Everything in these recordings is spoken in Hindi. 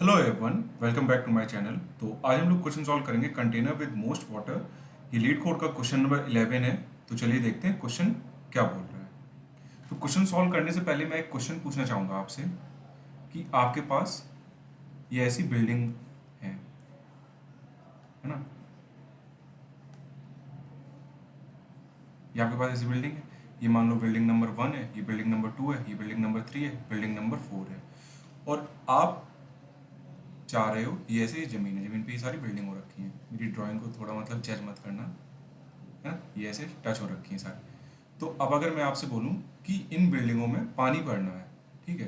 Hello everyone, welcome back to my channel. तो आज हम लोग क्वेश्चन सॉल्व करेंगे कंटेनर विद मोस्ट वाटर। ये लीड कोड का क्वेश्चन नंबर 11 है। तो चलिए देखते हैं क्वेश्चन क्या बोल रहा है। तो क्वेश्चन सॉल्व करने से पहले मैं एक क्वेश्चन पूछना चाहूँगा आपसे कि आपके पास ये ऐसी बिल्डिंग है ना। ये आपके पास ऐसी बिल्डिंग है। ये मान लो बिल्डिंग नंबर 1 है, ये बिल्डिंग नंबर 2 है, ये बिल्डिंग नंबर 3 है, बिल्डिंग नंबर 4 है। और आप चाह रहे हो ये ऐसे ज़मीन है, ज़मीन पे ये सारी बिल्डिंग हो रखी है। मेरी ड्राइंग को थोड़ा मतलब जज मत करना, है ना। ये ऐसे टच हो रखी हैं सारी। तो अब अगर मैं आपसे बोलूं कि इन बिल्डिंगों में पानी भरना है, ठीक है।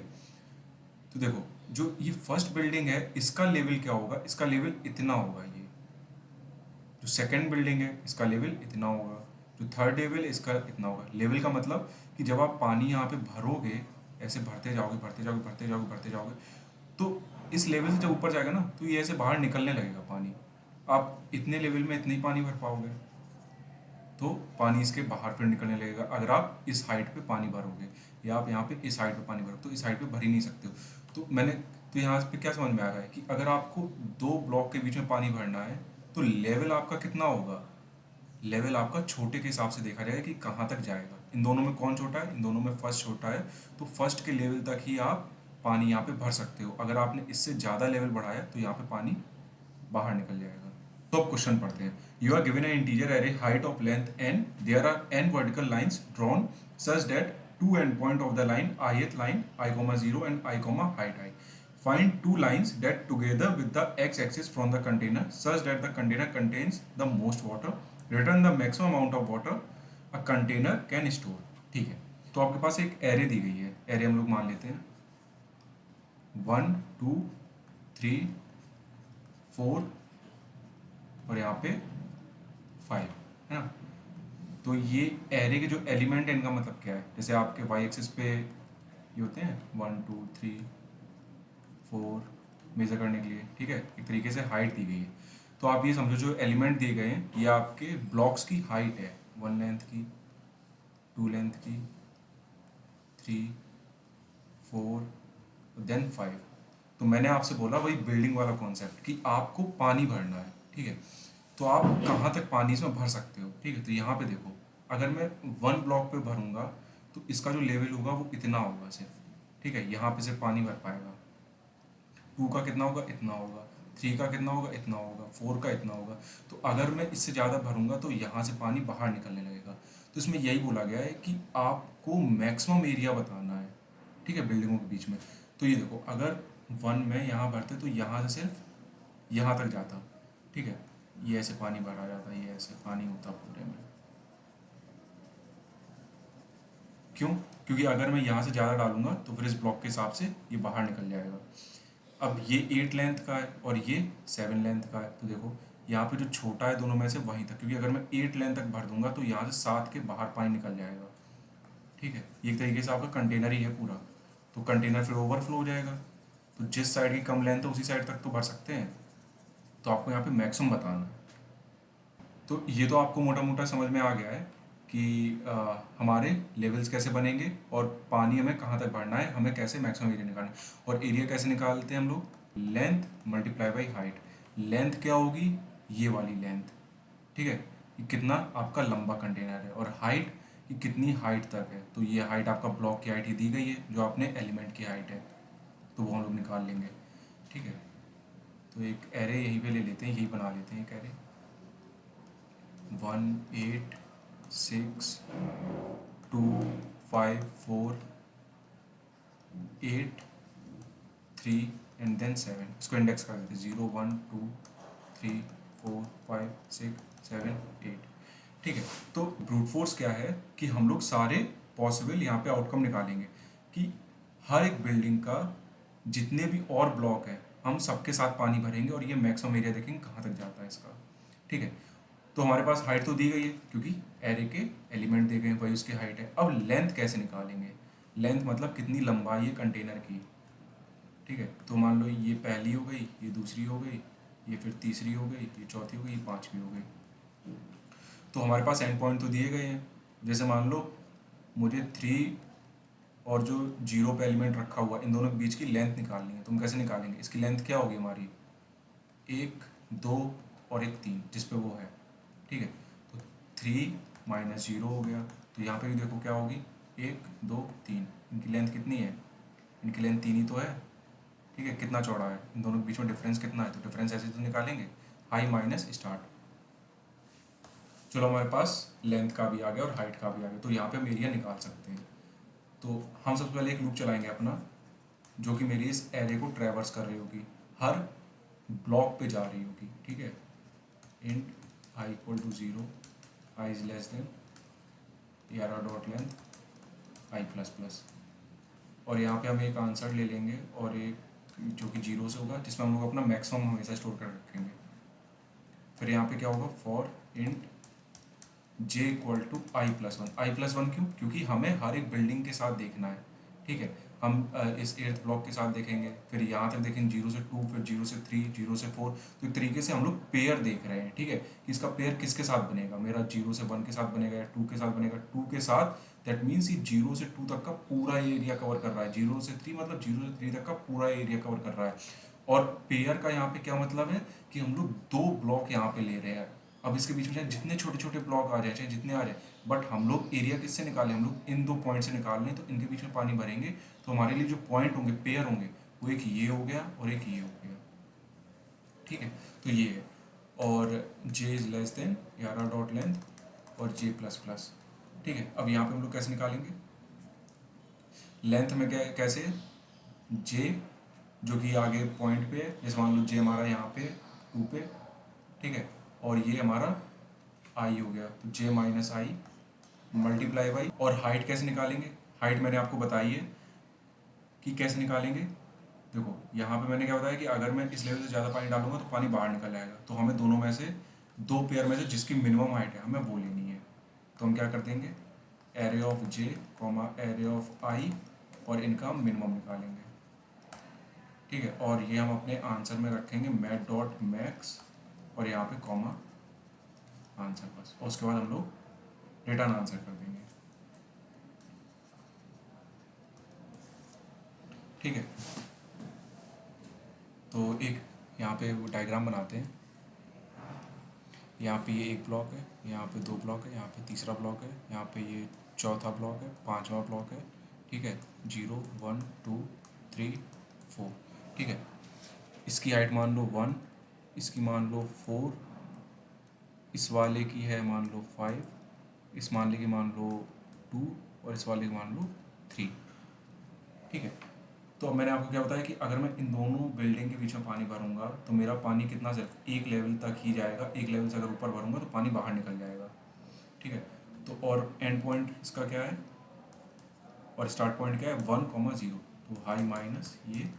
तो देखो, जो ये फर्स्ट बिल्डिंग है इसका लेवल क्या होगा, इसका लेवल इतना होगा। ये जो सेकंड बिल्डिंग है इसका लेवल इतना होगा, जो थर्ड लेवल इसका इतना होगा। लेवल का मतलब कि जब आप पानी यहाँ पे भरोगे, ऐसे भरते जाओगे भरते जाओगे भरते जाओगे भरते जाओगे, तो इस लेवल से जब ऊपर जाएगा ना तो ये ऐसे बाहर निकलने लगेगा पानी। आप इतने लेवल में इतने ही पानी भर पाओगे, तो पानी इसके बाहर फिर निकलने लगेगा। अगर आप इस हाइट पे पानी भरोगे या आप यहाँ पे इस हाइट पे पानी भरोगे तो इस हाइट पे भर ही नहीं सकते हो। तो यहाँ पे क्या समझ में आ रहा है कि अगर आपको दो ब्लॉक के बीच में पानी भरना है तो लेवल आपका कितना होगा। लेवल आपका छोटे के हिसाब से देखा जाएगा कि कहाँ तक जाएगा। इन दोनों में कौन छोटा है, इन दोनों में फर्स्ट छोटा है। तो फर्स्ट के लेवल तक ही आप पानी यहाँ पे भर सकते हो। अगर आपने इससे ज़्यादा लेवल बढ़ाया तो यहाँ पे पानी बाहर निकल जाएगा। तो अब क्वेश्चन पढ़ते हैं। You are given an integer array height of length n, there are n vertical lines drawn such that two end points of the line ith line I comma 0 and I comma height I. Find two lines that together with the x-axis from the container such that the container contains the most water. Return the maximum amount of water a container can store. ठीक है। तो आपके पास एक एरे दी गई है। एरे हम लोग मान लेते हैं 1 2 3 4 और यहाँ पे 5, है ना। तो ये एरे के जो एलिमेंट है इनका मतलब क्या है। जैसे आपके वाई एक्सिस पे ये होते हैं 1 2 3 4 मेजर करने के लिए, ठीक है। एक तरीके से हाइट दी गई है। तो आप ये समझो जो एलिमेंट दिए गए हैं ये आपके ब्लॉक्स की हाइट है। 1 लेंथ की, 2 लेंथ की, 3 4 देन 5। तो मैंने आपसे बोला वही बिल्डिंग वाला कॉन्सेप्ट कि आपको पानी भरना है, ठीक है। तो आप कहाँ तक पानी इसमें भर सकते हो, ठीक है। तो यहाँ पे देखो, अगर मैं 1 ब्लॉक पे भरूंगा तो इसका जो लेवल होगा वो इतना होगा सिर्फ, ठीक है। यहाँ पे सिर्फ पानी भर पाएगा। 2 का कितना होगा, इतना होगा। 3 का कितना होगा, इतना होगा। 4 का इतना होगा। तो अगर मैं इससे ज़्यादा भरूंगा तो यहाँ से पानी बाहर निकलने लगेगा। तो इसमें यही बोला गया है कि आपको मैक्सिमम एरिया बताना है, ठीक है, बिल्डिंगों के बीच में। तो ये देखो, अगर 1 में यहाँ भरते तो यहाँ से सिर्फ यहाँ तक जाता, ठीक है। ये ऐसे पानी भरा जाता, ये ऐसे पानी होता पूरे में। क्यों? क्योंकि अगर मैं यहाँ से ज़्यादा डालूंगा तो फिर इस ब्लॉक के हिसाब से ये बाहर निकल जाएगा। अब ये 8 लेंथ का है और ये 7 लेंथ का है। तो देखो, यहाँ पे जो छोटा है दोनों में से वहीं तक, क्योंकि अगर मैं 8 लेंथ तक भर दूंगा तो यहाँ से 7 के बाहर पानी निकल जाएगा, ठीक है। ये एक तरीके से आपका कंटेनर ही है पूरा। तो कंटेनर फिर ओवरफ्लो हो जाएगा। तो जिस साइड की कम लेंथ है उसी साइड तक तो भर सकते हैं। तो आपको यहाँ पे मैक्सिमम बताना है। तो ये तो आपको मोटा मोटा समझ में आ गया है कि हमारे लेवल्स कैसे बनेंगे और पानी हमें कहाँ तक भरना है, हमें कैसे मैक्सिमम एरिया निकालना है। और एरिया कैसे निकालते हैं हम लोग, length multiply by height. Length क्या होगी, ये वाली लेंथ, ठीक है। ये कितना आपका लंबा कंटेनर है। और हाइट कि कितनी हाइट तक है। तो ये हाइट आपका ब्लॉक की हाइट ही दी गई है जो अपने एलिमेंट की हाइट है, तो वो हम लोग निकाल लेंगे, ठीक है। तो एक एरे यहीं पे ले लेते हैं, यही बना लेते हैं एक एरे। 1 8 6 2 5 4 8 3 and then 7। इसको इंडेक्स कर देते हैं 0 1 2 3 4 5 6 7 8, ठीक है। तो ब्रूट फोर्स क्या है कि हम लोग सारे पॉसिबल यहाँ पे आउटकम निकालेंगे कि हर एक बिल्डिंग का जितने भी और ब्लॉक है हम सबके साथ पानी भरेंगे और ये मैक्सिमम एरिया देखेंगे कहाँ तक जाता है इसका, ठीक है। तो हमारे पास हाइट तो दी गई है क्योंकि एरे के एलिमेंट दिए गए हैं, वही उसकी हाइट है। अब लेंथ कैसे निकालेंगे। लेंथ मतलब कितनी लंबाई है कंटेनर की, ठीक है। तो मान लो ये पहली हो गई, ये दूसरी हो गई, ये फिर तीसरी हो गई, ये चौथी हो गई, ये पांचवी हो गई। तो हमारे पास एंड पॉइंट तो दिए गए हैं। जैसे मान लो मुझे 3 और जो जीरो पे एलिमेंट रखा हुआ, इन दोनों के बीच की लेंथ निकालनी है। तो हम कैसे निकालेंगे? इसकी लेंथ क्या होगी हमारी? 1 2 और एक 3, जिस पे वो है, ठीक है। तो 3 माइनस 0 हो गया। तो यहाँ पे भी देखो क्या होगी, 1 2 3। इनकी लेंथ कितनी है? इनकी लेंथ 3 ही तो है, ठीक है। कितना चौड़ा है? इन दोनों के बीच में डिफरेंस कितना है? तो डिफरेंस ऐसे तो निकालेंगे, हाई माइनस स्टार्ट। चलो हमारे पास लेंथ का भी आ गया और हाइट का भी आ गया, तो यहाँ पे हम एरिया निकाल सकते हैं। तो हम सबसे पहले एक लूप चलाएंगे अपना, जो कि मेरी इस एरे को ट्रैवर्स कर रही होगी, हर ब्लॉक पे जा रही होगी, ठीक है। Int i equal to 0, i is less than array dot length i plus plus. और यहाँ पे हम एक आंसर ले लेंगे और एक जो कि 0 से होगा, जिसमें हम लोग अपना मैक्सिमम हमेशा स्टोर कर रखेंगे। फिर यहाँ पे क्या होगा, for int j equal to i plus one. I plus one क्यों? क्योंकि हमें हर एक बिल्डिंग के साथ देखना है, ठीक है। हम इस 8th ब्लॉक के साथ देखेंगे, फिर यहाँ तक देखेंगे 0 से 2, फिर 0 से 3, 0 से 4। तो एक तरीके से हम लोग पेयर देख रहे हैं, ठीक है, कि इसका पेयर किसके साथ बनेगा। मेरा 0 से 1 के साथ बनेगा या 2 के साथ बनेगा। 2 के साथ, दैट मीन्स ये 0 से 2 तक का पूरा एरिया कवर कर रहा है। 0 से 3 मतलब 0 से 3 तक का पूरा एरिया कवर कर रहा है। और पेयर का यहाँ पे क्या मतलब है कि हम लोग 2 ब्लॉक यहाँ पे ले रहे हैं। अब इसके बीच में चाहे जितने छोटे छोटे ब्लॉक आ जाए, चाहे जितने आ जाए, बट हम लोग एरिया किससे निकालें? हम लोग इन 2 पॉइंट से निकाल लें, तो इनके बीच में पानी भरेंगे। तो हमारे लिए जो पॉइंट होंगे, पेयर होंगे, वो एक ये हो गया और एक ये हो गया, ठीक है। तो ये है, और जे इज लेस देन यारा डॉट लेंथ और जे प्लस प्लस, ठीक है। अब यहाँ पे हम लोग कैसे निकालेंगे लेंथ में? क्या कैसे? जे जो कि आगे पॉइंट पे है, जैसे मान लो जे हमारा यहाँ पे 2 पे, ठीक है, और ये हमारा आई हो गया, तो जे माइनस आई मल्टीप्लाई बाई। और हाइट कैसे निकालेंगे? हाइट मैंने आपको बताई है कि कैसे निकालेंगे। देखो यहाँ पे मैंने क्या बताया कि अगर मैं इस लेवल से ज़्यादा पानी डालूंगा तो पानी बाहर निकल आएगा। तो हमें दोनों में से, 2 पेयर में से जिसकी मिनिमम हाइट है हमें वो लेनी है। तो हम क्या कर देंगे, array of J comma array of I, और इनका हम मिनिमम निकालेंगे, ठीक है। और ये हम अपने आंसर में रखेंगे मैथ डॉट मैक्स, और यहाँ पे कॉमा आंसर बस, और उसके बाद हम लोग रिटर्न आंसर कर देंगे, ठीक है। तो एक यहाँ पे वो डायग्राम बनाते हैं। यहाँ पे ये एक ब्लॉक है, यहाँ पे 2 ब्लॉक है, यहाँ पे तीसरा ब्लॉक है, यहाँ पे ये चौथा ब्लॉक है, 5वां ब्लॉक है, ठीक है। 0 1 2 3 4, ठीक है। इसकी हाइट मान लो 1, इसकी मान लो 4, इस वाले की है मान लो 5, इस वाले की मान लो 2, और इस वाले की मान लो 3, ठीक है। तो अब मैंने आपको क्या बताया कि अगर मैं इन दोनों बिल्डिंग के बीच में पानी भरूंगा तो मेरा पानी कितना, सिर्फ एक लेवल तक ही जाएगा। एक लेवल से अगर ऊपर भरूंगा तो पानी बाहर निकल जाएगा, ठीक है। तो और एंड पॉइंट इसका क्या है, और स्टार्ट पॉइंट क्या है, 1,0। तो हाई माइनस ये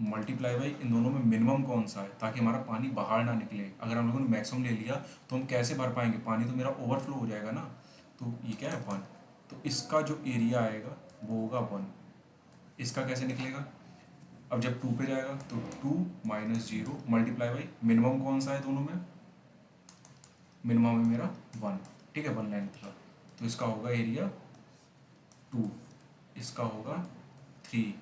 मल्टीप्लाई बाई इन दोनों में मिनिमम कौन सा है, ताकि हमारा पानी बाहर ना निकले। अगर हम लोगों ने मैक्सिमम ले लिया तो हम कैसे भर पाएंगे? पानी तो मेरा ओवरफ्लो हो जाएगा ना। तो ये क्या है, 1। तो इसका जो एरिया आएगा वो होगा 1। इसका कैसे निकलेगा? अब जब 2 पे जाएगा तो 2 माइनस 0 मल्टीप्लाई बाई मिनिमम कौन सा है दोनों में? मिनिमम है मेरा 1, ठीक है, 1 लेंथ का। तो इसका होगा एरिया 2, इसका होगा 3,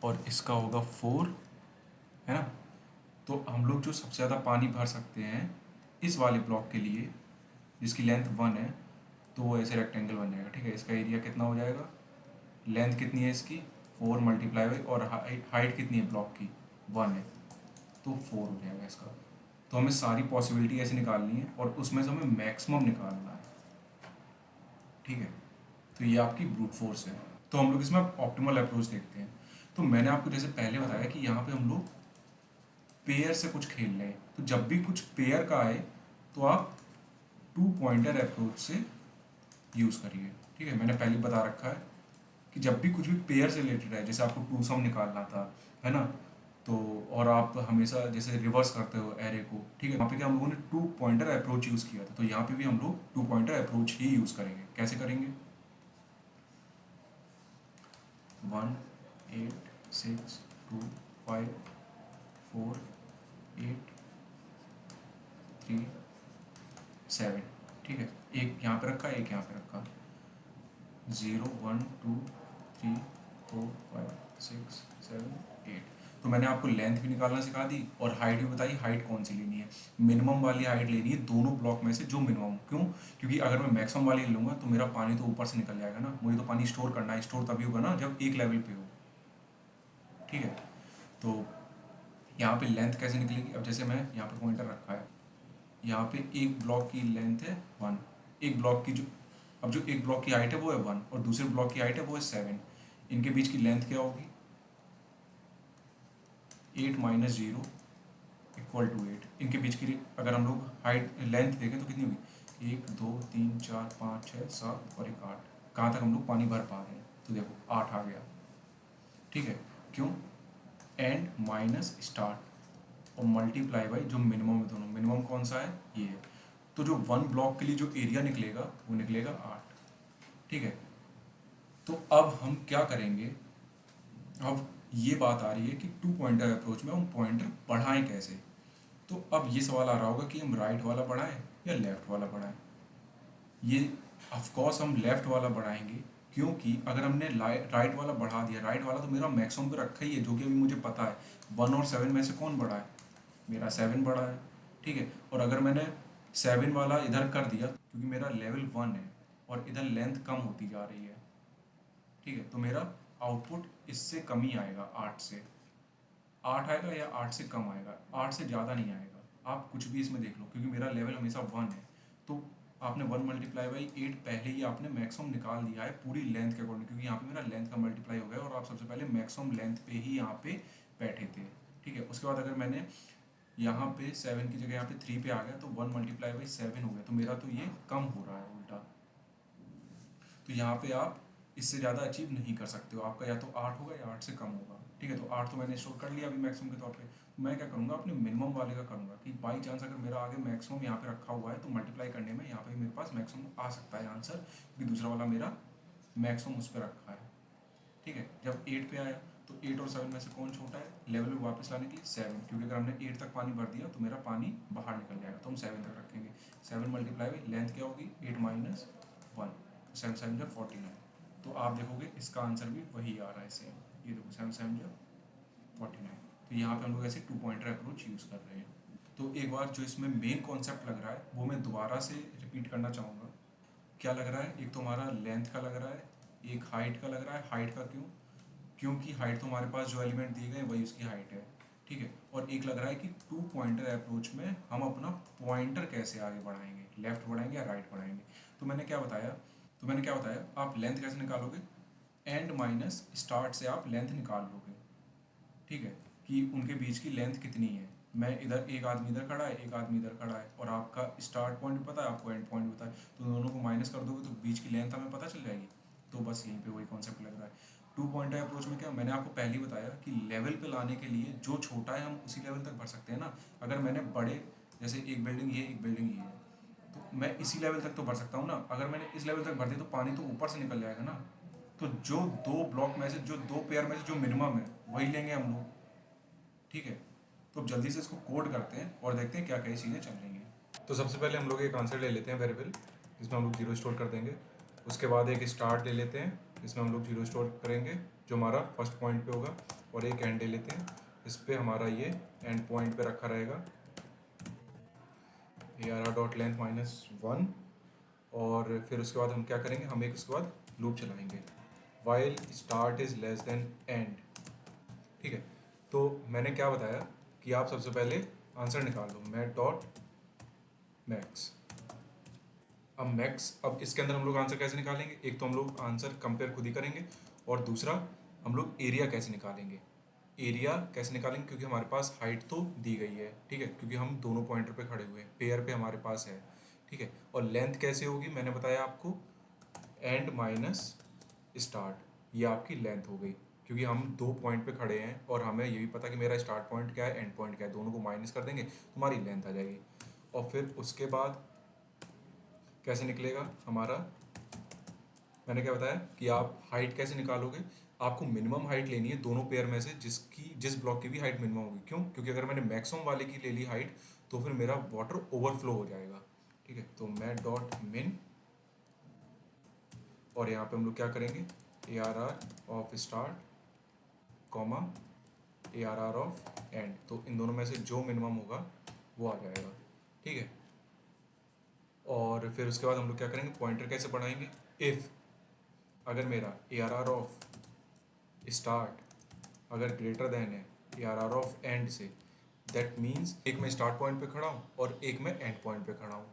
और इसका होगा 4, है ना। तो हम लोग जो सबसे ज़्यादा पानी भर सकते हैं इस वाले ब्लॉक के लिए, जिसकी लेंथ 1 है, तो वो ऐसे रेक्टेंगल बन जाएगा, ठीक है। इसका एरिया कितना हो जाएगा, लेंथ कितनी है इसकी 4 मल्टीप्लाई बाई, और हाइट कितनी है ब्लॉक की 1 है, तो 4 हो जाएगा इसका। तो हमें सारी पॉसिबिलिटी ऐसे निकालनी है और उसमें से हमें मैक्सिमम निकालना है, ठीक है। तो ये आपकी ब्रूट फोर्स है। तो हम लोग इसमें ऑप्टिमल अप्रोच देखते हैं। तो मैंने आपको जैसे पहले बताया कि यहाँ पे हम लोग पेयर से कुछ खेल रहे हैं, तो जब भी कुछ पेयर का आए तो आप 2 पॉइंटर अप्रोच से यूज़ करिए, ठीक है। मैंने पहले बता रखा है कि जब भी कुछ भी पेयर से रिलेटेड है, जैसे आपको 2 सम निकालना था, है ना, तो और आप हमेशा जैसे रिवर्स करते हो एरे को, ठीक है। वहाँ पे क्या हम लोगों ने 2 पॉइंटर अप्रोच यूज़ किया था, तो यहाँ पे भी हम लोग 2 पॉइंटर अप्रोच ही यूज़ करेंगे। कैसे करेंगे? 1 8 6 2 5 4 8 3 7, ठीक है। एक यहाँ पे रखा, एक यहाँ पे रखा, 0 1 2 3 4 5 6 7 8। तो मैंने आपको लेंथ भी निकालना सिखा दी और हाइट भी बताई, हाइट कौन सी लेनी है, मिनिमम वाली हाइट लेनी है दोनों ब्लॉक में से जो मिनिमम। क्यों? क्योंकि अगर मैं मैक्सिमम वाली ले लूँगा तो मेरा पानी तो ऊपर से निकल जाएगा ना, मुझे तो पानी स्टोर करना है, स्टोर तभी होगा ना जब एक लेवल पे हो, ठीक है। तो यहाँ पे लेंथ कैसे निकलेगी? अब जैसे मैं यहाँ पे पॉइंटर रखा है, यहाँ पे एक ब्लॉक की लेंथ है 1, एक ब्लॉक की जो, अब जो एक ब्लॉक की हाइट है वो है 1 और दूसरे ब्लॉक की हाइट है वो है 7, इनके बीच की लेंथ क्या होगी? 8 माइनस 0 इक्वल टू 8। इनके बीच की अगर हम लोग हाइट लेंथ देखें तो कितनी होगी? 1 2 3 4 5 6 7 और एक 8। कहाँ तक हम लोग पानी भर पा रहे हैं? तो देखो 8 आ गया, ठीक है। क्यों? एंड माइनस स्टार्ट और मल्टीप्लाई बाई जो मिनिमम है, दोनों मिनिमम कौन सा है? ये है। तो जो 1 ब्लॉक के लिए जो एरिया निकलेगा वो निकलेगा 8, ठीक है। तो अब हम क्या करेंगे? अब ये बात आ रही है कि 2 पॉइंटर अप्रोच में हम पॉइंटर बढ़ाएं कैसे। तो अब ये सवाल आ रहा होगा कि हम राइट वाला बढ़ाएं या लेफ्ट वाला बढ़ाएं। ये ऑफकोर्स हम लेफ्ट वाला बढ़ाएंगे, क्योंकि अगर हमने राइट वाला बढ़ा दिया, राइट वाला तो मेरा मैक्सिमम पे रखा ही है, जो कि अभी मुझे पता है 1 और 7 में से कौन बड़ा है? मेरा 7 बड़ा है, ठीक है। और अगर मैंने 7 वाला इधर कर दिया, क्योंकि मेरा लेवल 1 है और इधर लेंथ कम होती जा रही है, ठीक है, तो मेरा आउटपुट इससे कम ही आएगा, 8 से 8 आएगा या 8 से कम आएगा, 8 से ज़्यादा नहीं आएगा। आप कुछ भी इसमें देख लो, क्योंकि मेरा लेवल हमेशा 1 है। तो आपने 1 मल्टीप्लाई बाई 8 पहले ही आपने मैक्सिमम निकाल दिया है पूरी लेंथ के अकॉर्डिंग, क्योंकि यहाँ पे मेरा लेंथ का मल्टीप्लाई हो गया और आप सबसे पहले मैक्सिमम लेंथ पे ही यहाँ पे बैठे थे, ठीक है। उसके बाद अगर मैंने यहाँ पे 7 की जगह यहाँ पे 3 पे आ गया तो 1 मल्टीप्लाई बाई 7 हो गया, तो मेरा तो ये कम हो रहा है उल्टा। तो यहाँ पे आप इससे ज़्यादा अचीव नहीं कर सकते हो, आपका या तो 8 होगा या 8 से कम होगा, ठीक है। तो 8 तो मैंने स्टोर कर लिया अभी मैक्सिमम के तौर पे। तो मैं क्या करूँगा, अपने मिनिमम वाले का करूँगा कि बाई चांस अगर मेरा आगे मैक्सिमम यहाँ पे रखा हुआ है तो मल्टीप्लाई करने में यहाँ पे मेरे पास मैक्सिमम आ सकता है आंसर, क्योंकि दूसरा वाला मेरा मैक्सिमम उस पर रखा है, ठीक है। जब 8 पे आया तो 8 और 7 में से कौन छोटा है? लेवल में वापस लाने के लिए 7, क्योंकि अगर हमने 8 तक पानी भर दिया तो मेरा पानी बाहर निकल जाएगा, तो हम 7 तक रखेंगे। 7 मल्टीप्लाई बाई लेंथ क्या होगी? 8 माइनस 1, 7 7 जब 49। तो आप देखोगे इसका आंसर भी वही आ रहा है सेम, ये देखो 7 7 जब 49। तो यहाँ पे हम लोग ऐसे 2 पॉइंटर अप्रोच यूज़ कर रहे हैं। तो एक बार जो इसमें मेन कॉन्सेप्ट लग रहा है वो मैं दोबारा से रिपीट करना चाहूँगा। क्या लग रहा है? एक तो हमारा लेंथ का लग रहा है, एक हाइट का लग रहा है। हाइट का क्यों? क्योंकि हाइट तो हमारे पास जो एलिमेंट दिए गए वही उसकी हाइट है, ठीक है। और एक लग रहा है कि 2 पॉइंटर अप्रोच में हम अपना पॉइंटर कैसे आगे बढ़ाएंगे, लेफ्ट बढ़ाएंगे या राइट बढ़ाएंगे। तो मैंने क्या बताया, आप लेंथ कैसे निकालोगे? एंड माइनस स्टार्ट से आप लेंथ निकाल लोगे, ठीक है, कि उनके बीच की लेंथ कितनी है। मैं इधर, एक आदमी इधर खड़ा है, एक आदमी इधर खड़ा है, और आपका स्टार्ट पॉइंट भी पता है, आपको एंड पॉइंट भी पता है, तो दोनों को माइनस कर दोगे तो बीच की लेंथ हमें पता चल जाएगी। तो बस यहीं पे वही कॉन्सेप्ट लग रहा है। 2 पॉइंटर अप्रोच में क्या, मैंने आपको पहले ही बताया कि लेवल पे लाने के लिए जो छोटा है हम उसी लेवल तक भर सकते हैं ना। अगर मैंने बड़े, जैसे एक बिल्डिंग ये, एक बिल्डिंग ये है, तो मैं इसी लेवल तक तो भर सकता हूँ ना। अगर मैंने इस लेवल तक भर दिया तो पानी तो ऊपर से निकल जाएगा ना। तो जो 2 ब्लॉक में से, जो 2 पेयर में से जो मिनिमम है वही लेंगे हम लोग, ठीक है। तो अब जल्दी से इसको कोड करते हैं और देखते हैं क्या क्या चीज़ें चल रही हैं। तो सबसे पहले हम लोग एक आंसर ले लेते हैं वेरिएबल, जिसमें हम लोग 0 स्टोर कर देंगे। उसके बाद एक स्टार्ट ले लेते हैं, इसमें हम लोग 0 स्टोर करेंगे जो हमारा फर्स्ट पॉइंट पे होगा। और एक एंड ले लेते हैं, इस पर हमारा ये एंड पॉइंट पे रखा रहेगा AR.length -1। और फिर उसके बाद हम क्या करेंगे, हम एक उसके बाद लूप चलाएंगे, while start is less then and, ठीक है। तो मैंने क्या बताया कि आप सबसे पहले आंसर निकाल लो, मैथ डॉट मैक्स। अब इसके अंदर हम लोग आंसर कैसे निकालेंगे? एक तो हम लोग आंसर कंपेयर खुद ही करेंगे, और दूसरा हम लोग एरिया कैसे निकालेंगे। क्योंकि हमारे पास हाइट तो दी गई है, ठीक है, क्योंकि हम दोनों पॉइंटर पे खड़े हुए हैं, पेयर पे हमारे पास है, ठीक है। और लेंथ कैसे होगी, मैंने बताया आपको, एंड माइनस स्टार्ट, ये आपकी लेंथ हो गई, क्योंकि हम 2 पॉइंट पे खड़े हैं और हमें ये भी पता कि मेरा स्टार्ट पॉइंट क्या है, एंड पॉइंट क्या है, दोनों को माइनस कर देंगे तो हमारी लेंथ आ जाएगी। और फिर उसके बाद कैसे निकलेगा हमारा, मैंने क्या बताया कि आप हाइट कैसे निकालोगे। आपको मिनिमम हाइट लेनी है दोनों पेयर में से जिस ब्लॉक की भी हाइट मिनिमम होगी। क्यों? क्योंकि अगर मैंने मैक्सिमम वाले की ले ली हाइट तो फिर मेरा वाटर ओवरफ्लो हो जाएगा। ठीक है, तो मैं डॉट मिन, और यहाँ पे हम लोग क्या करेंगे, ARR of start comma ARR of and, तो इन दोनों में से जो मिनिमम होगा वो आ जाएगा। ठीक है, और फिर उसके बाद हम लोग क्या करेंगे, पॉइंटर कैसे बढ़ाएंगे, इफ़ अगर मेरा ARR ऑफ स्टार्ट अगर ग्रेटर देन है ARR ऑफ एंड से, दैट मीन्स एक मैं स्टार्ट पॉइंट पे खड़ा हूँ और एक मैं एंड पॉइंट पे खड़ा हूँ।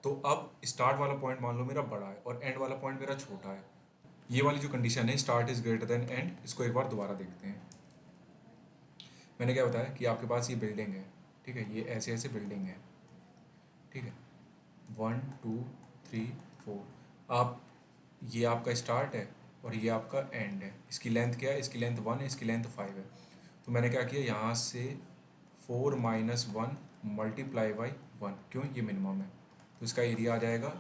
तो अब स्टार्ट वाला पॉइंट मान लो मेरा बड़ा है और एंड वाला पॉइंट मेरा छोटा है। ये वाली जो कंडीशन है start is greater than and, इसको एक बार दोबारा देखते हैं। मैंने क्या बताया कि आपके पास ये बिल्डिंग है। ठीक है, ये ऐसे ऐसे बिल्डिंग है। ठीक है, 1 2 3 4, आप ये आपका स्टार्ट है और ये आपका एंड है। इसकी लेंथ क्या है, इसकी लेंथ 1 है, इसकी लेंथ 5 है। तो मैंने क्या किया, यहाँ से 4 - 1 मल्टीप्लाई बाई 1, क्यों, ये मिनिमम है। तो इसका एरिया आ जाएगा,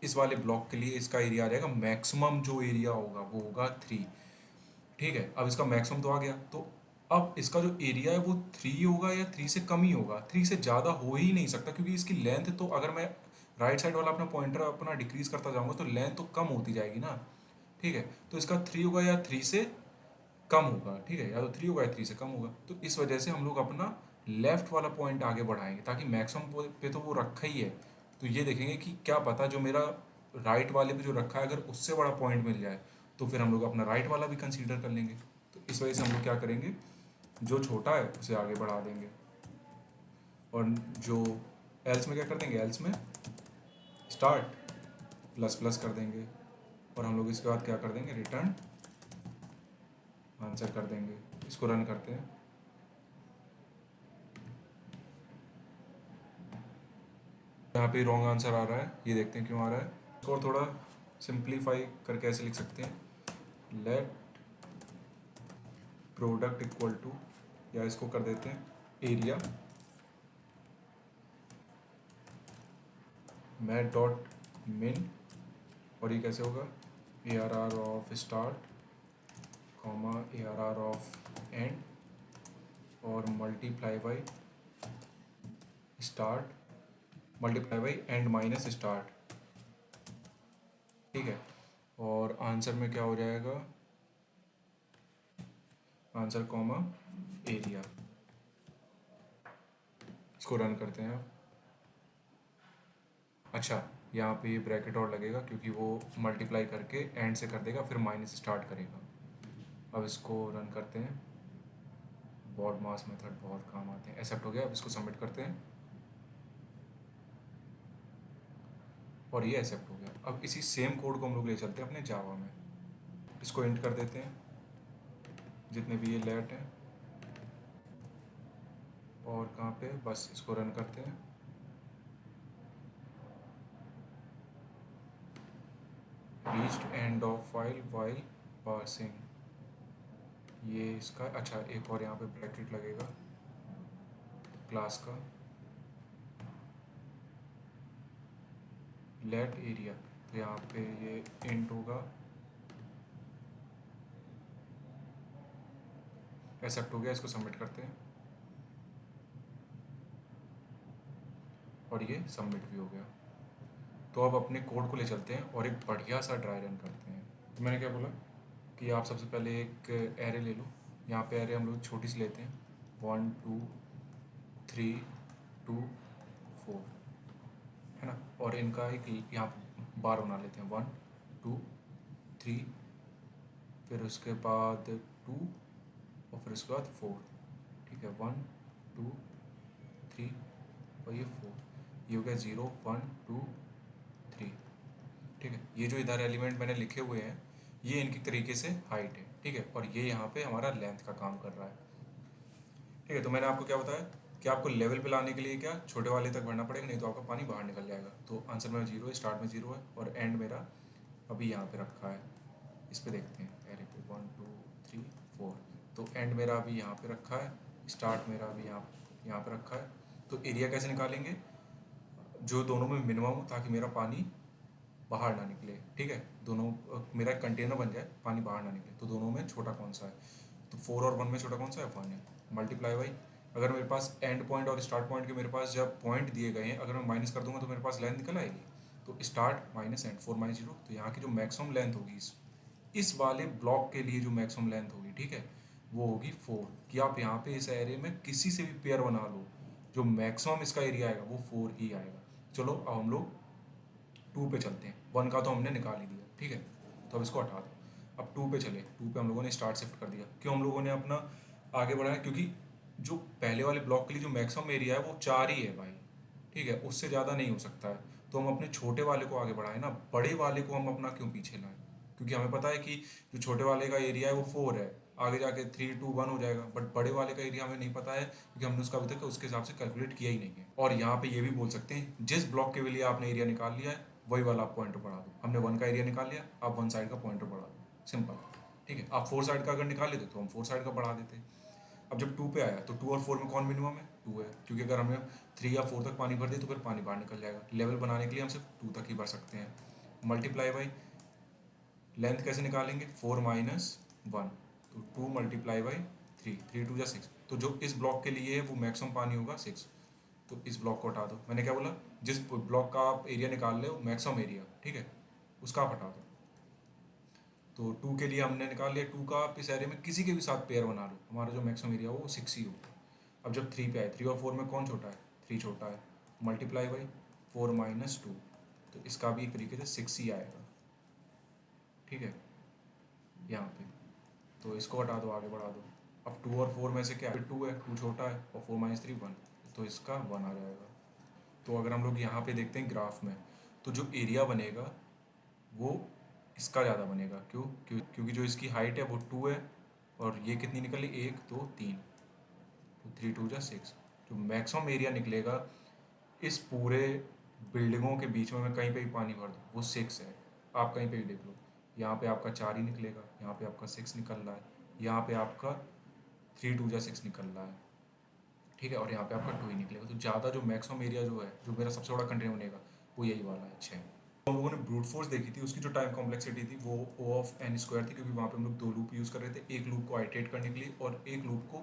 इस वाले ब्लॉक के लिए इसका एरिया आ जाएगा, मैक्सिमम जो एरिया होगा वो होगा 3। ठीक है, अब इसका मैक्सिमम तो आ गया, तो अब इसका जो एरिया है वो 3 होगा या 3 से कम ही होगा, 3 से ज़्यादा हो ही नहीं सकता, क्योंकि इसकी लेंथ, तो अगर मैं राइट साइड वाला अपना पॉइंटर अपना डिक्रीज करता जाऊंगा तो लेंथ तो कम होती जाएगी ना। ठीक है, तो इसका 3 होगा या 3 से कम होगा। ठीक है, या तो 3 होगा या 3 से कम होगा। तो इस वजह से हम लोग अपना लेफ्ट वाला पॉइंट आगे बढ़ाएंगे, ताकि मैक्सिमम पे तो वो रखा ही है। तो ये देखेंगे कि क्या पता जो मेरा राइट वाले पे जो रखा है अगर उससे बड़ा पॉइंट मिल जाए, तो फिर हम लोग अपना राइट वाला भी कंसीडर कर लेंगे। तो इस वजह से हम लोग क्या करेंगे, जो छोटा है उसे आगे बढ़ा देंगे, और जो एल्स में क्या कर देंगे, एल्स में स्टार्ट प्लस प्लस कर देंगे, और हम लोग इसके बाद क्या कर देंगे, रिटर्न आंसर कर देंगे। इसको रन करते हैं। यहाँ पे रॉन्ग आंसर आ रहा है, ये देखते हैं क्यों आ रहा है। इसको थोड़ा सिंप्लीफाई करके ऐसे लिख सकते हैं, लेट प्रोडक्ट इक्वल टू, या इसको कर देते हैं एरिया मैट डॉट मिन, और ये कैसे होगा, ARR of start comma ARR of end, और multiply by start multiply by end minus start. ठीक है, और आंसर में क्या हो जाएगा, आंसर कॉमा एरिया। इसको रन करते हैं आप। अच्छा, यहाँ पे ये ब्रैकेट और लगेगा क्योंकि वो मल्टीप्लाई करके एंड से कर देगा, फिर माइनस स्टार्ट करेगा। अब इसको रन करते हैं। बॉड मास मेथड बहुत काम आते हैं। एक्सेप्ट हो गया, अब इसको सबमिट करते हैं, और ये एक्सेप्ट हो गया। अब इसी सेम कोड को हम लोग ले चलते हैं अपने जावा में। इसको एंड कर देते हैं जितने भी ये लेट हैं, और कहाँ पे, बस इसको रन करते हैं। Reached end of file while passing, ये इसका, अच्छा एक और यहाँ पे ब्रैकेट लगेगा क्लास का, लेट एरिया, तो यहाँ पे ये इंट होगा, एक्सेप्ट हो गया। इसको सबमिट करते हैं, और ये सबमिट भी हो गया। तो अब अपने कोड को ले चलते हैं और एक बढ़िया सा ड्राई रन करते हैं। तो मैंने क्या बोला कि आप सबसे पहले एक एरे ले लो। यहाँ पे एरे हम लोग छोटी सी लेते हैं, 1 2 3 2 4, है ना, और इनका एक यहाँ बार बना लेते हैं, 1 2 3, फिर उसके बाद 2, और फिर उसके बाद 4। ठीक है, 1 2 3 और ये 4, ये हो गया 0 1 2 3। ठीक है, ये जो इधर एलिमेंट मैंने लिखे हुए हैं ये इनकी तरीके से हाइट है। ठीक है, और ये यहाँ पे हमारा लेंथ का काम कर रहा है। ठीक है, तो मैंने आपको क्या बताया कि आपको लेवल पे लाने के लिए क्या छोटे वाले तक बढ़ना पड़ेगा, नहीं तो आपका पानी बाहर निकल जाएगा। तो आंसर में 0 है, स्टार्ट में 0 है, और एंड मेरा अभी यहाँ पे रखा है। इस पे देखते हैं एरे पे, 1 2 3 4, तो एंड मेरा अभी यहाँ पे रखा है, स्टार्ट मेरा अभी यहाँ पे रखा है। तो एरिया कैसे निकालेंगे, जो दोनों में मिनिमम हो, ताकि मेरा पानी बाहर ना निकले। ठीक है, दोनों मेरा एक कंटेनर बन जाए, पानी बाहर ना निकले। तो दोनों में छोटा कौन सा है, तो 4 और 1 में छोटा कौन सा है, 1 है। मल्टीप्लाई बाई, अगर मेरे पास एंड पॉइंट और स्टार्ट पॉइंट के मेरे पास जब पॉइंट दिए गए हैं, अगर मैं माइनस कर दूंगा तो मेरे पास लेंथ निकल आएगी। तो स्टार्ट माइनस एंड 4 माइनस 0, तो यहाँ की जो मैक्सिमम लेंथ होगी इस वाले ब्लॉक के लिए जो मैक्सिमम लेंथ होगी, ठीक है, वो होगी 4। कि आप यहाँ पे इस एरिया में किसी से भी पेयर बना लो, जो मैक्सिमम इसका एरिया आएगा वो 4 ही आएगा। चलो अब हम लोग 2 पे चलते हैं। 1 का तो हमने निकाल ही दिया, ठीक है, तो अब इसको हटा दो। अब 2 पे चले। 2 पे हम लोगों ने स्टार्ट शिफ्ट कर दिया। क्यों हम लोगों ने अपना आगे बढ़ाया? क्योंकि जो पहले वाले ब्लॉक के लिए जो मैक्सिमम एरिया है वो 4 ही है भाई, ठीक है, उससे ज़्यादा नहीं हो सकता है। तो हम अपने छोटे वाले को आगे बढ़ाएं ना, बड़े वाले को हम अपना क्यों पीछे लाएं? क्योंकि हमें पता है कि जो छोटे वाले का एरिया है वो 4 है, आगे जाके 3 2 1 हो जाएगा। बट बड़े वाले का एरिया हमें नहीं पता है, क्योंकि हमने उसका अभी तक उसके हिसाब से कैलकुलेट किया ही नहीं है। और यहाँ पे ये भी बोल सकते हैं, जिस ब्लॉक के लिए आपने एरिया निकाल लिया है वही वाला आप पॉइंटर बढ़ा दो। हमने 1 का एरिया निकाल लिया, आप 1 साइड का पॉइंटर बढ़ा दो, सिंपल, ठीक है। आप 4 साइड का अगर निकाल लेते तो हम 4 साइड का बढ़ा देते। अब जब 2 पे आया तो 2 और 4 में कौन मिनिमम है? 2 है, क्योंकि अगर हमने 3 या 4 तक पानी भर दिया तो फिर पानी बाहर निकल जाएगा। लेवल बनाने के लिए हम सिर्फ 2 तक ही भर सकते हैं। मल्टीप्लाई बाई लेंथ कैसे निकालेंगे? 4 माइनस 1, तो 2 मल्टीप्लाई बाई 3, 3 2 या 6। तो जो इस ब्लॉक के लिए है वो मैक्सिमम पानी होगा 6। तो इस ब्लॉक को हटा दो। मैंने क्या बोला? जिस ब्लॉक का आप एरिया निकाल रहे हो मैक्सिमम एरिया, ठीक है, उसका आप हटा दो। तो 2 के लिए हमने निकाल लिया। 2 का आप इस एरिया में किसी के भी साथ पेयर बना लो, हमारा जो मैक्सिमम एरिया हो वो 6 ही होगा। अब जब 3 पे आए, 3 और 4 में कौन छोटा है? 3 छोटा है। मल्टीप्लाई बाई 4 माइनस 2, तो इसका भी एक तरीके से 6 ही आएगा, ठीक है, यहाँ पे। तो इसको हटा दो, आगे बढ़ा दो। अब 2 और 4 में से क्या है? 2 है, 2 छोटा है, और 4 माइनस 3 1, तो इसका 1 आ जाएगा। तो अगर हम लोग यहाँ पे देखते हैं ग्राफ में, तो जो एरिया बनेगा वो इसका ज़्यादा बनेगा। क्योंकि जो इसकी हाइट है वो 2 है, और ये कितनी निकली? 1 2 3, तो 3 2 जा 6। जो मैक्सिमम एरिया निकलेगा इस पूरे बिल्डिंगों के बीच में, मैं कहीं पे भी पानी भर दूँ, वो 6 है। आप कहीं पे भी देख लो, यहाँ पे आपका 4 ही निकलेगा, यहाँ पे आपका 6 निकल रहा है, यहाँ पे आपका 3 2 जा 6 निकल रहा है, ठीक है, और यहाँ पे आपका 2 ही निकलेगा। तो ज़्यादा जो मैक्सिमम एरिया जो है, जो मेरा सबसे बड़ा कंटेनर बनेगा, वो यही वाला है 6। हम लोगों ने ब्रूट फोर्स देखी थी, उसकी जो टाइम कॉम्प्लेक्सिटी थी वो O ऑफ n स्क्वायर थी, क्योंकि वहाँ पे हम लोग 2 लूप यूज़ कर रहे थे, एक लूप को आइटरेट करने के लिए और एक लूप को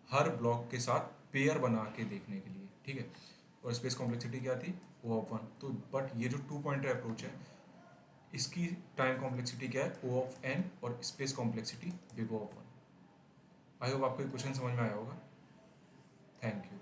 हर ब्लॉक के साथ पेयर बना के देखने के लिए, ठीक है। और स्पेस कॉम्प्लेक्सिटी क्या थी? O of 1। तो बट ये जो 2 पॉइंटर अप्रोच है, इसकी टाइम कॉम्प्लेक्सिटी क्या है? O ऑफ n, और space complexity big O of 1। I hope आपको ये क्वेश्चन समझ में आया होगा। Thank you.